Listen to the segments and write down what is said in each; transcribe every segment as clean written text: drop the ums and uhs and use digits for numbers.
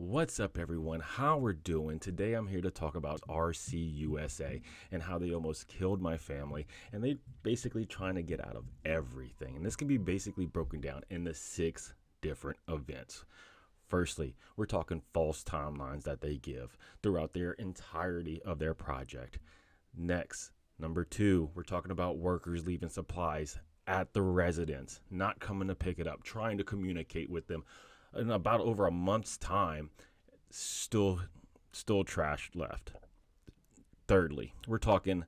What's up, everyone? How we're doing? Today I'm here to talk about RCUSA and how they almost killed my family, and they basically trying to get out of everything. And this can be basically broken down into 6 different events. Firstly, we're talking false timelines that they give throughout their entirety of their project. Next, number 2, we're talking about workers leaving supplies at the residence, not coming to pick it up, trying to communicate with them in about over a month's time, still trash left. Thirdly, we're talking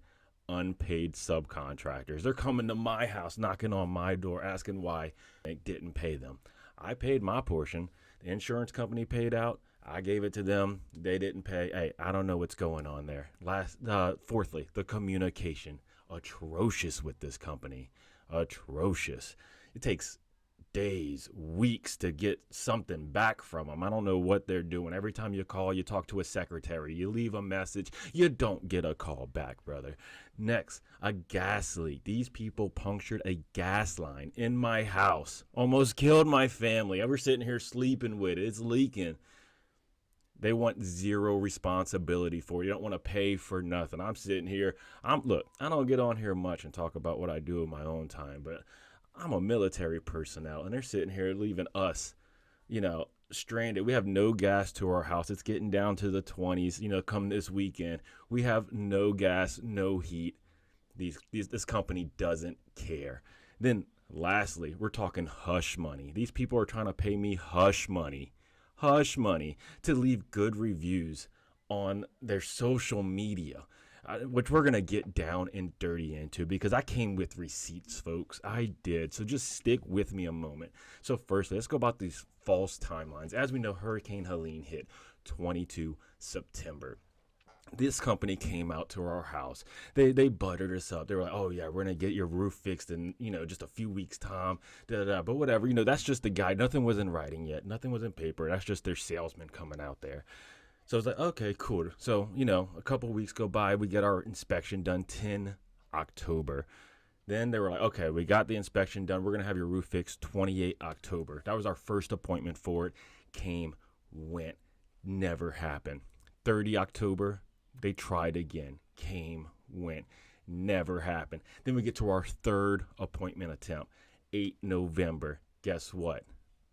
unpaid subcontractors. They're coming to my house, knocking on my door, asking why I didn't pay them. I paid my portion. The insurance company paid out. I gave it to them. They didn't pay. Hey, I don't know what's going on there. Fourthly, the communication. Atrocious with this company. Atrocious. It takes days, weeks to get something back from them. I don't know what they're doing. Every time you call, you talk to a secretary, you leave a message, you don't get a call back, brother. Next, a gas leak. These people punctured a gas line in my house, almost killed my family. I was sitting here sleeping with it. It's leaking. They want zero responsibility for it. You don't want to pay for nothing. I'm sitting here. Look, I don't get on here much and talk about what I do in my own time, but I'm a military personnel, and they're sitting here leaving us, stranded. We have no gas to our house. It's getting down to the 20s, come this weekend. We have no gas, no heat. This company doesn't care. Then lastly, we're talking hush money. These people are trying to pay me hush money to leave good reviews on their social media, which we're going to get down and dirty into because I came with receipts, folks. I did. So just stick with me a moment. So firstly, let's go about these false timelines. As we know, Hurricane Helene hit 22 September. This company came out to our house. They buttered us up. They were like, oh, yeah, we're going to get your roof fixed in, just a few weeks' time. But whatever, that's just the guide. Nothing was in writing yet. Nothing was in paper. That's just their salesman coming out there. So I was like, okay, cool. So, a couple of weeks go by. We get our inspection done 10 October. Then they were like, okay, we got the inspection done. We're going to have your roof fixed 28 October. That was our first appointment for it. Came, went, never happened. 30 October, they tried again. Came, went, never happened. Then we get to our third appointment attempt, 8 November. Guess what?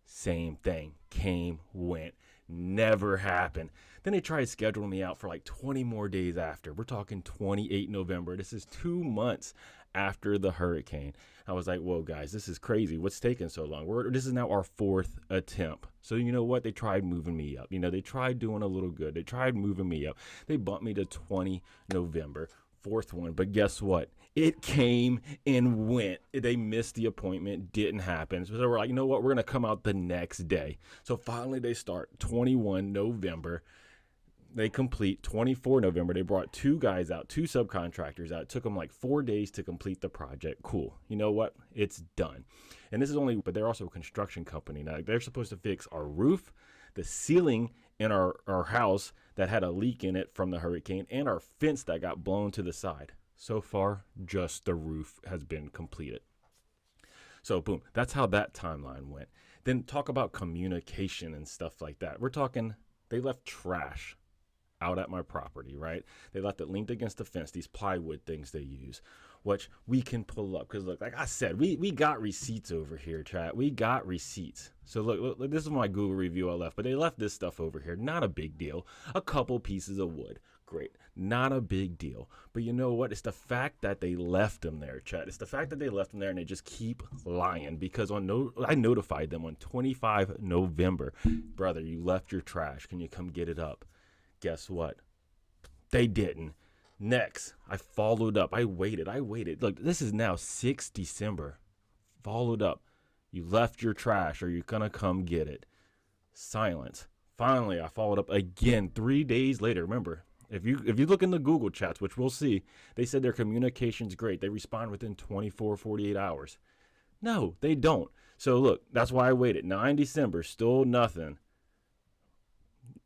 Same thing. Came, went, never happened. Then they tried scheduling me out for like 20 more days after. We're talking 28 November. This is 2 months after the hurricane. I was like, whoa, guys, this is crazy. What's taking so long? This is now our 4th attempt. So you know what? They tried moving me up. They tried doing a little good. They tried moving me up. They bumped me to 20 November. 4th one. But guess what? It came and went. They missed the appointment. Didn't happen. So they were like, you know what? We're going to come out the next day. So finally they start 21 November. They complete 24 November. They brought 2 guys out, 2 subcontractors out. It took them like 4 days to complete the project. Cool. You know what? It's done. And this is but they're also a construction company. Now they're supposed to fix our roof, the ceiling in our house that had a leak in it from the hurricane, and our fence that got blown to the side. So far, just the roof has been completed. So boom, that's how that timeline went. Then talk about communication and stuff like that. We're talking, they left trash out at my property, right? They left it linked against the fence, these plywood things they use, which we can pull up. Because look, like I said, we got receipts over here, chat. We got receipts. So look, this is my Google review I left, but they left this stuff over here. Not a big deal. A couple pieces of wood. Great. Not a big deal. But you know what? It's the fact that they left them there, chat. It's the fact that they left them there and they just keep lying. Because I notified them on 25 November. Brother, you left your trash. Can you come get it up? Guess what? They didn't. Next, I followed up. I waited. Look, this is now 6 December. Followed up. You left your trash. Are you going to come get it? Silence. Finally, I followed up again 3 days later. Remember, if you look in the Google chats, which we'll see, they said their communication's great. They respond within 24, 48 hours. No, they don't. So look, that's why I waited. 9 December, still nothing.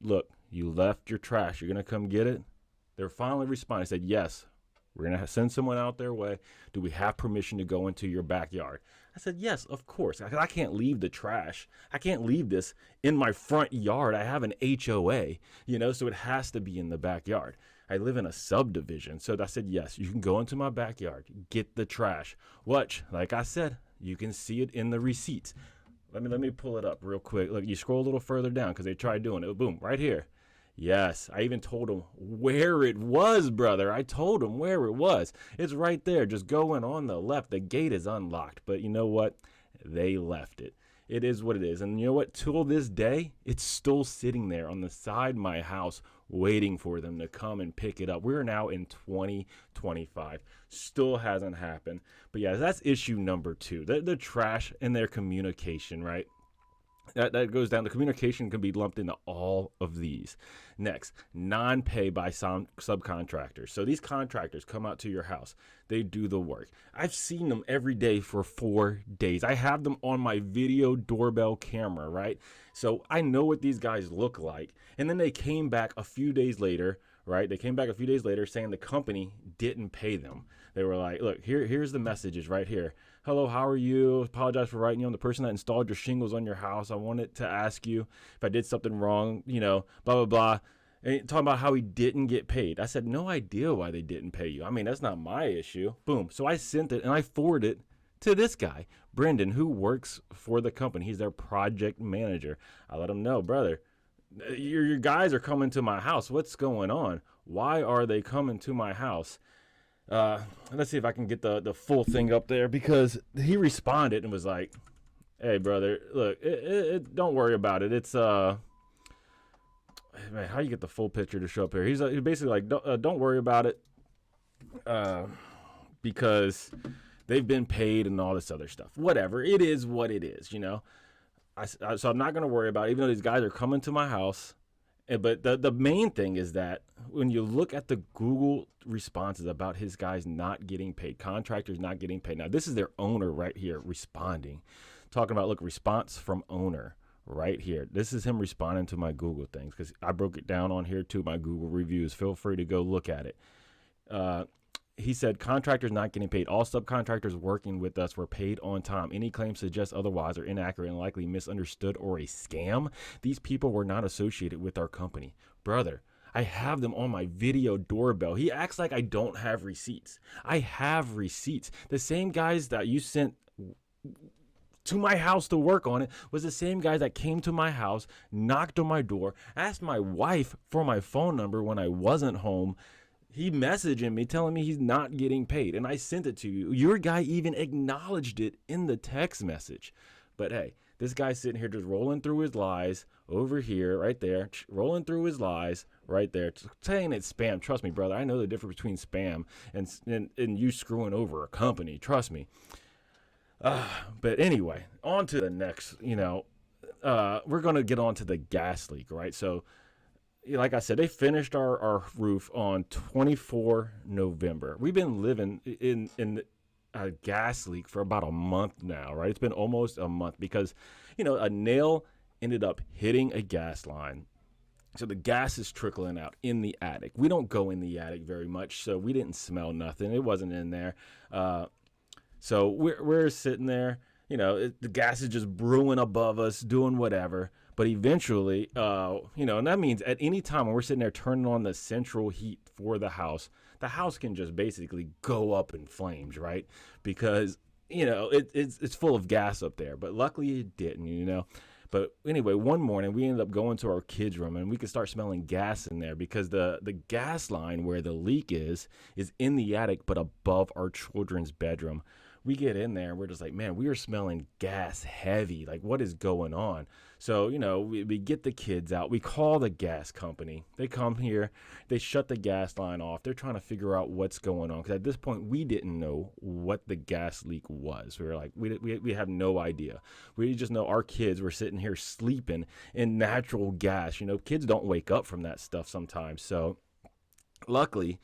Look, you left your trash. You're going to come get it? They're finally responding. Said, yes, we're going to send someone out their way. Do we have permission to go into your backyard? I said, yes, of course. I can't leave the trash. I can't leave this in my front yard. I have an HOA, so it has to be in the backyard. I live in a subdivision. So I said, yes, you can go into my backyard, get the trash. Watch, like I said, you can see it in the receipts. Let me pull it up real quick. Look, you scroll a little further down because they tried doing it. Boom, right here. Yes, I even told him where it was, brother. I told him where it was. It's right there. Just go in on the left. The gate is unlocked. But you know what? They left it. It is what it is. And you know what? Till this day, it's still sitting there on the side of my house waiting for them to come and pick it up. We're now in 2025. Still hasn't happened. But yeah, that's issue number 2. The trash and their communication, right? That goes down. The communication can be lumped into all of these. Next, non-pay by subcontractors. So these contractors come out to your house. They do the work. I've seen them every day for 4 days. I have them on my video doorbell camera, right? So I know what these guys look like. And then they came back a few days later, right? They came back a few days later saying the company didn't pay them. They were like, look, here's the messages right here. Hello, how are you? Apologize for writing you. I'm the person that installed your shingles on your house. I wanted to ask you if I did something wrong, blah, blah, blah. And talking about how he didn't get paid. I said, no idea why they didn't pay you. I mean, that's not my issue. Boom. So I sent it and I forwarded it to this guy, Brendan, who works for the company. He's their project manager. I let him know, brother, your guys are coming to my house. What's going on? Why are they coming to my house? Let's see if I can get the full thing up there, because he responded and was like, hey, brother, look, don't worry about it. It's, man, how you get the full picture to show up here? He's basically like, don't worry about it, because they've been paid and all this other stuff. Whatever. It is what it is, so I'm not going to worry about it, even though these guys are coming to my house. But the main thing is that when you look at the Google responses about his guys not getting paid, contractors not getting paid. Now, this is their owner right here responding, talking about, look, response from owner right here. This is him responding to my Google things, because I broke it down on here too, my Google reviews. Feel free to go look at it. He said, contractors not getting paid. All subcontractors working with us were paid on time. Any claims suggest otherwise are inaccurate and likely misunderstood or a scam. These people were not associated with our company. Brother, I have them on my video doorbell. He acts like I don't have receipts. I have receipts. The same guys that you sent to my house to work on it was the same guy that came to my house, knocked on my door, asked my wife for my phone number when I wasn't home. He messaging me telling me he's not getting paid, and I sent it to you. Your guy even acknowledged it in the text message. But hey, this guy's sitting here just rolling through his lies over here, right there, rolling through his lies right there, saying it's spam. Trust me, brother. I know the difference between spam and you screwing over a company. Trust me. But anyway, on to the next, we're going to get on to the gas leak, right? So, like I said, they finished our roof on 24 November. We've been living in a gas leak for about a month now, right? It's been almost a month because, a nail ended up hitting a gas line. So the gas is trickling out in the attic. We don't go in the attic very much, so we didn't smell nothing. It wasn't in there. So we're sitting there, the gas is just brewing above us, doing whatever. But eventually, and that means at any time when we're sitting there turning on the central heat for the house can just basically go up in flames, right? Because, it's full of gas up there. But luckily it didn't, But anyway, one morning we ended up going to our kids' room and we could start smelling gas in there because the gas line where the leak is in the attic but above our children's bedroom. We get in there and we're just like, man, we are smelling gas heavy. Like, what is going on? So, we get the kids out. We call the gas company. They come here. They shut the gas line off. They're trying to figure out what's going on. Because at this point, we didn't know what the gas leak was. We were like, we have no idea. We just know our kids were sitting here sleeping in natural gas. Kids don't wake up from that stuff sometimes. So, luckily,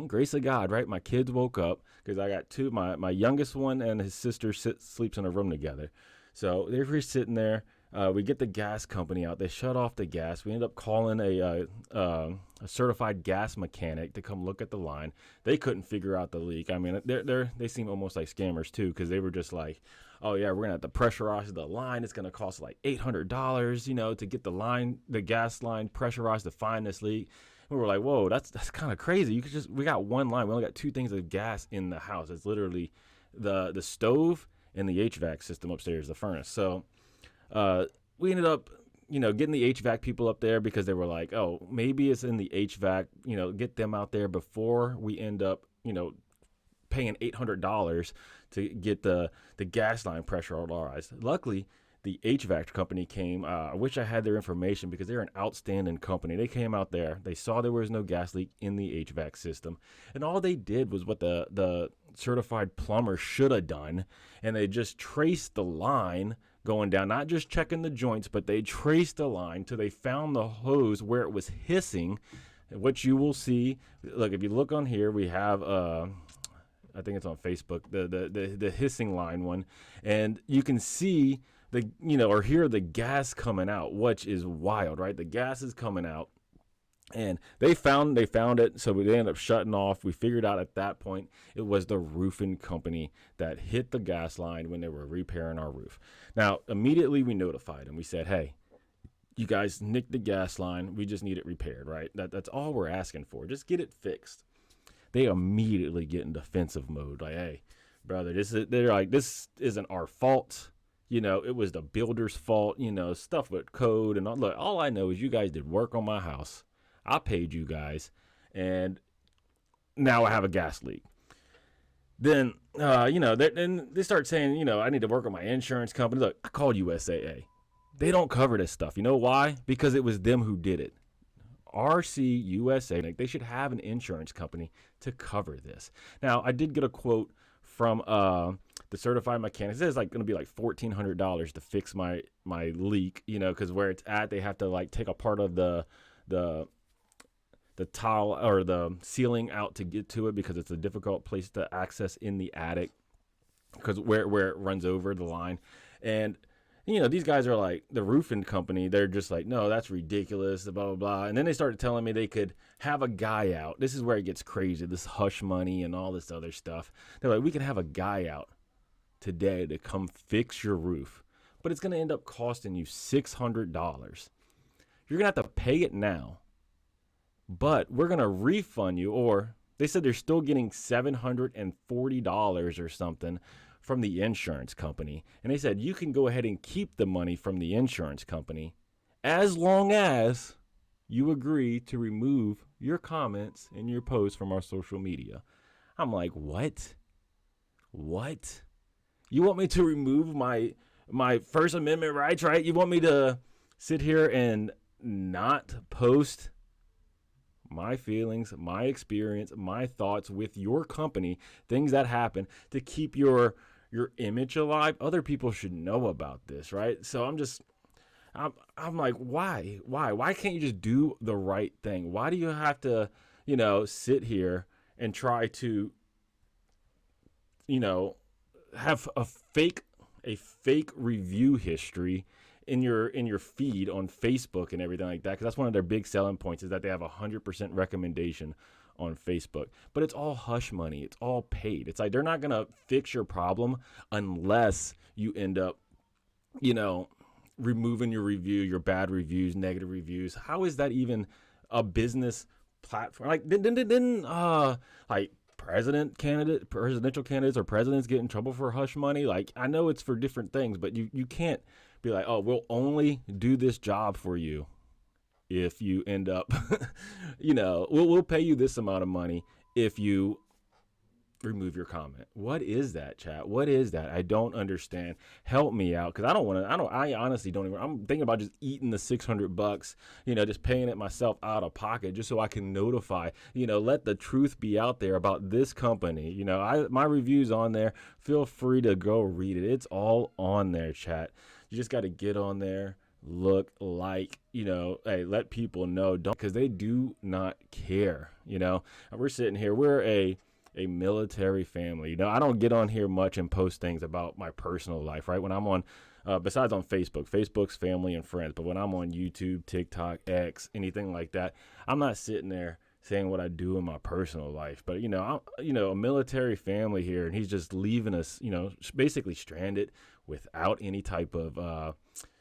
grace of God, right? My kids woke up because I got two, my youngest one and his sister sleeps in a room together. So they were sitting there. We get the gas company out. They shut off the gas. We end up calling a certified gas mechanic to come look at the line. They couldn't figure out the leak. I mean, they seem almost like scammers too, because they were just like, oh yeah, we're gonna have to pressurize the line. It's gonna cost like $800, to get the gas line pressurized to find this leak. And we were like, whoa, that's kind of crazy. We got one line. We only got two things of gas in the house. It's literally the stove and the HVAC system upstairs, the furnace. So we ended up, getting the HVAC people up there because they were like, oh, maybe it's in the HVAC, get them out there before we end up, paying $800 to get the gas line pressurized. Luckily, the HVAC company came. I wish I had their information because they're an outstanding company. They came out there. They saw there was no gas leak in the HVAC system. And all they did was what the certified plumber should have done. And they just traced the line going down, not just checking the joints, but they traced the line till they found the hose where it was hissing. What you will see, look, if you look on here, we have I think it's on Facebook, the hissing line one, and you can see or hear the gas coming out, which is wild, right? The gas is coming out, and they found it, so they ended up shutting off. We figured out at that point it was the roofing company that hit the gas line when they were repairing our roof. Now, immediately we notified them. We said, hey, you guys nicked the gas line. We just need it repaired, right? That's all we're asking for. Just get it fixed. They immediately get in defensive mode. Like, hey, brother, they're like, this isn't our fault. It was the builder's fault, stuff with code and all. Look, all I know is you guys did work on my house. I paid you guys, and now I have a gas leak. Then, then they start saying, I need to work on my insurance company. Look, I called USAA. They don't cover this stuff. You know why? Because it was them who did it. RCUSA, they should have an insurance company to cover this. Now, I did get a quote from the certified mechanic. It says going to be like $1,400 to fix my leak, because where it's at, they have to take a part of the tile or the ceiling out to get to it because it's a difficult place to access in the attic because where it runs over the line. And these guys are like the roofing company. They're just like, no, that's ridiculous, blah, blah, blah. And then they started telling me they could have a guy out. This is where it gets crazy, this hush money and all this other stuff. They're like, we can have a guy out today to come fix your roof, but it's going to end up costing you $600. You're going to have to pay it now, but we're going to refund you. Or they said they're still getting $740 or something from the insurance company. And they said, you can go ahead and keep the money from the insurance company as long as you agree to remove your comments and your posts from our social media. I'm like, what? You want me to remove my First Amendment rights, right? You want me to sit here and not post my feelings, my experience, my thoughts with your company, things that happen to keep your image alive? Other people should know about this, right? So I'm like, why can't you just do the right thing? Why do you have to, sit here and try to, have a fake review history in your feed on Facebook and everything like that? Because that's one of their big selling points, is that they have 100% recommendation on Facebook. But it's all hush money. It's all paid. It's like they're not going to fix your problem unless you end up, removing your review, your bad reviews, negative reviews. How is that even a business platform? Like, didn't presidential candidates or presidents get in trouble for hush money? Like, I know it's for different things, but you can't be like, oh, we'll only do this job for you if you end up, we'll pay you this amount of money if you remove your comment. What is that, chat? What is that? I don't understand. Help me out, because I honestly don't even, I'm thinking about just eating the $600, just paying it myself out of pocket just so I can notify, let the truth be out there about this company. My review's on there. Feel free to go read it. It's all on there, chat. You just got to get on there, look, hey, let people know, because they do not care. We're sitting here, we're a military family. I don't get on here much and post things about my personal life, right? When I'm on, besides on Facebook's family and friends, but when I'm on YouTube, TikTok, X, anything like that, I'm not sitting there saying what I do in my personal life. But, I'm, a military family here, and he's just leaving us, basically stranded without any type of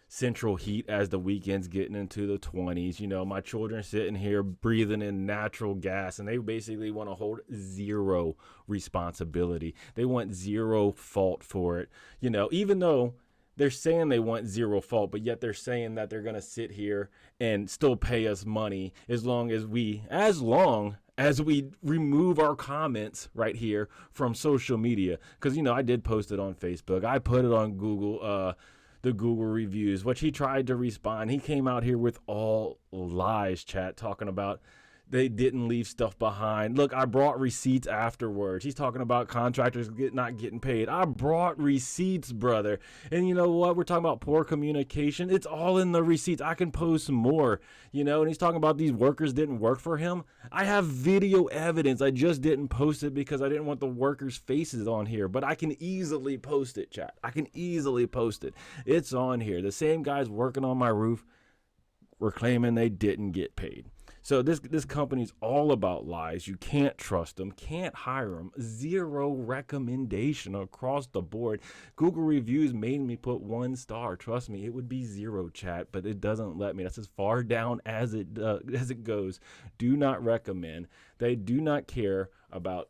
central heat as the weekend's getting into the 20s. My children sitting here breathing in natural gas, and they basically want to hold zero responsibility. They want zero fault for it, even though they're saying they want zero fault, but yet they're saying that they're going to sit here and still pay us money as long as we remove our comments right here from social media. Because, I did post it on Facebook. I put it on Google, the Google reviews, which he tried to respond. He came out here with all lies, chat, talking about they didn't leave stuff behind. Look, I brought receipts afterwards. He's talking about contractors not getting paid. I brought receipts, brother. And you know what? We're talking about poor communication. It's all in the receipts. I can post more, and he's talking about these workers didn't work for him. I have video evidence. I just didn't post it because I didn't want the workers' faces on here, but I can easily post it, chat. I can easily post it. It's on here. The same guys working on my roof were claiming they didn't get paid. So this company's all about lies. You can't trust them, can't hire them. Zero recommendation across the board. Google reviews made me put 1 star. Trust me, it would be 0, chat, but it doesn't let me. That's as far down as it goes. Do not recommend. They do not care about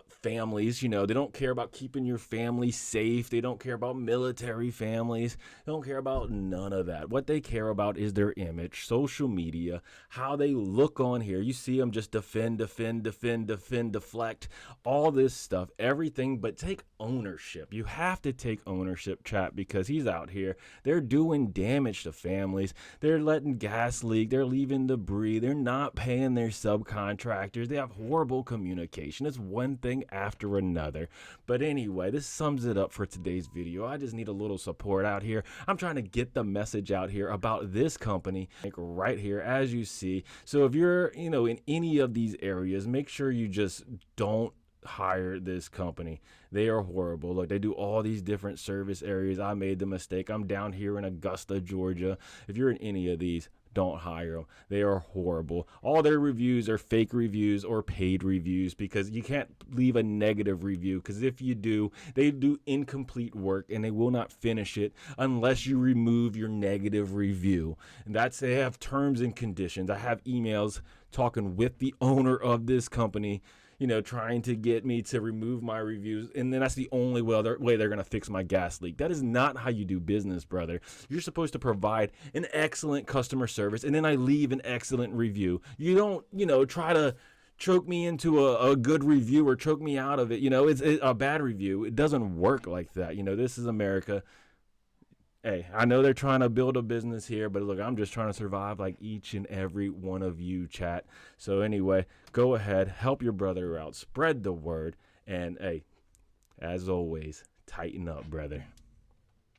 families. They don't care about keeping your family safe. They don't care about military families. They don't care about none of that. What they care about is their image, social media, how they look on here. You see them just defend, deflect, all this stuff, everything, but take ownership. You have to take ownership, chat, because he's out here. They're doing damage to families. They're letting gas leak. They're leaving debris. They're not paying their subcontractors. They have horrible communication. It's one thing after another. But anyway, this sums it up for today's video. I just need a little support out here. I'm trying to get the message out here about this company right here, as you see. So if you're, in any of these areas, make sure you just don't hire this company. They are horrible. Look, they do all these different service areas. I made the mistake. I'm down here in Augusta, Georgia. If you're in any of these, don't hire them. They are horrible. All their reviews are fake reviews or paid reviews, because you can't leave a negative review, because if you do, they do incomplete work and they will not finish it unless you remove your negative review. And they have terms and conditions. I have emails talking with the owner of this company, trying to get me to remove my reviews. And then that's the only way they're going to fix my gas leak. That is not how you do business, brother. You're supposed to provide an excellent customer service, and then I leave an excellent review. You don't, try to choke me into a good review or choke me out of it. It's a bad review. It doesn't work like that. This is America. Hey, I know they're trying to build a business here, but look, I'm just trying to survive like each and every one of you, chat. So anyway, go ahead, help your brother out, spread the word, and hey, as always, tighten up, brother.